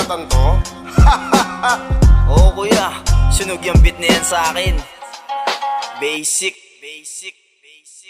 banatan to? Oo kuya, sunog yung beat na yan sa akin. Basic.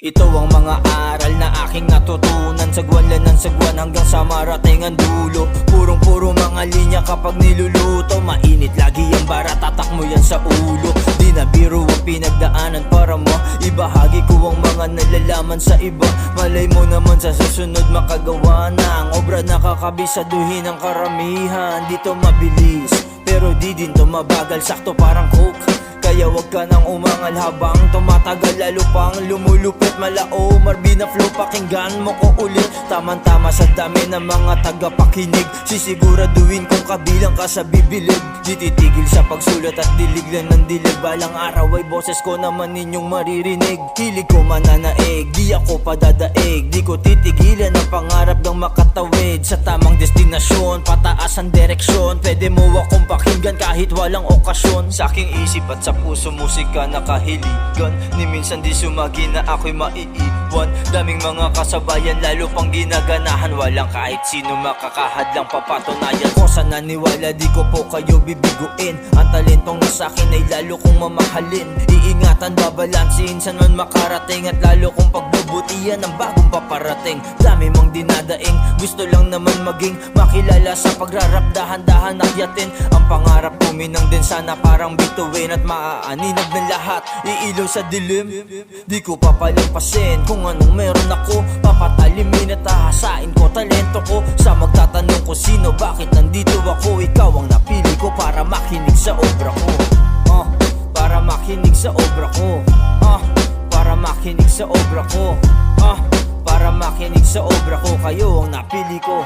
Ito ang mga aral na aking natutunan. Sagwan lang ng sagwan hanggang sa marating ang dulo. Purong-puro mga linya kapag niluluto. Mainit lagi ang bara, tatak mo yan sa ulo. Di na biro ang pinagdaanan para mo ibahagi ko ang mga nalalaman sa iba. Malay mo naman sa susunod makagawa na ang obra nakakabisaduhin ng karamihan. Dito mabilis pero di din to mabagal, sakto parang coke. Kaya wag ka nang umangal habang tumatagal, lalo pang lumulupit. Malao, Marbina flow, pakinggan mo ko ulit. Tama-tama sa dami ng mga tagapakinig. Sisiguraduhin kung kabilang ka sa bibilib. Di titigil sa pagsulat at dilig lang ng dilig. Balang araw ay boses ko naman ninyong maririnig. Hilig ko mananaig, di ako padadaig. Di ko titigilan ang pangarap ng makatawid sa tamang destinasyon, pataas ang direksyon. Pwede mo akong pakinggan kahit walang okasyon. Sa aking isip at sa puso musika nakahiligan. Ni minsan di sumagi na ako'y maiiwan. Daming mga kasabayan lalo pang ginaganahan. Walang kahit sino makakahadlang papatunayan ko sa naniwala. Di ko po kayo bibiguin. Ang talentong nasa akin ay lalo kong mamahalin. Iingatan, babalansin saan man makarating. At lalo kong pagbubutihan ang bagong paparating. Dami mong dinadaing, gusto lang naman maging makilala sa pagrarap. Dahan-dahan akyatin ang pangarap, kuminang din sana parang bituin. At maaaninag ng lahat, iilaw sa dilim. Di ko papalampasin kung anong meron ako. Papatalimin at hahasain ko talento ko. Sa magtatanong ko sino, bakit nandito ako. Ikaw ang napili ko para makinig sa obra ko. Para makinig sa obra ko. Para makinig sa obra ko. Para makinig sa obra ko. Kayo ang napili ko.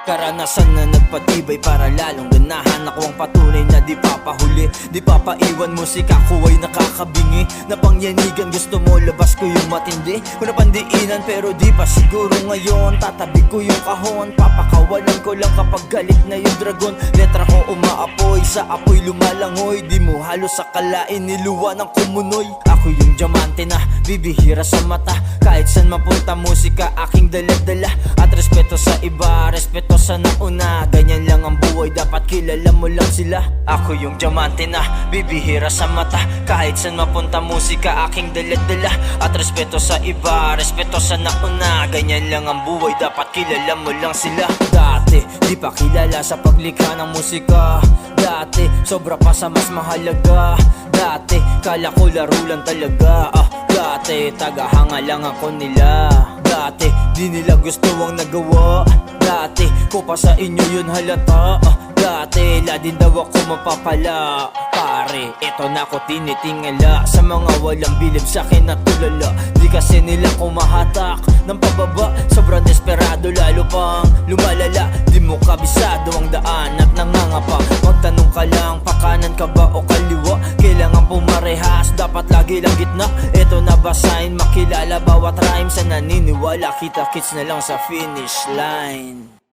Karanasan na nagpatibay para lalong ganahan. Ako ang patunay na di papahuli, di papaiwan. Musika ko ay nakakabingi, napangyanigan. Gusto mo labas ko yung matindi, kung napandiinan pero di pa siguro ngayon. Tatabi ko yung kahon, papakawalan ko lang kapag galit na yung dragon. Letra ko umaapoy, sa apoy lumalangoy. Di mo halos akalain niluwa ng kumunoy. Ako yung diamante na bibihira sa mata. Kahit saan mapunta musika aking dala-dala. At respeto sa iba, respeto sa nauna. Ganyan lang ang buhay, dapat kilala mo lang sila. Ako yung diamante na bibihira sa mata. Kahit saan mapunta musika aking dala-dala. At respeto sa iba, respeto sa nauna. Ganyan lang ang buhay, dapat kilala mo lang sila. Dati, di pa kilala sa paglikha ng musika. Dati, sobra pa sa mas mahalaga. Dati, kala ko laro lang talaga. Dati, tagahanga lang ako nila. Dati, di nila gusto ang nagawa. Dati, ko pa sa inyo yun halata. Dati, ladin daw ako mapapala. Pare, eto na ko tinitingala. Sa mga walang bilib sa'kin na tulala. Di kasi nila kumahatak ng pababa. Sobrang desperado, lalo pang lumalala. Di mo kabisado ang daan at nangangapa. Magtanong ka lang, pakanan ka ba o kaliwa? Kailangan pumarehas, dapat lagi lang gitna. Eto na ba sign, makilala bawat rhyme. Sa naniniwala, kita-kits na lang sa finish line.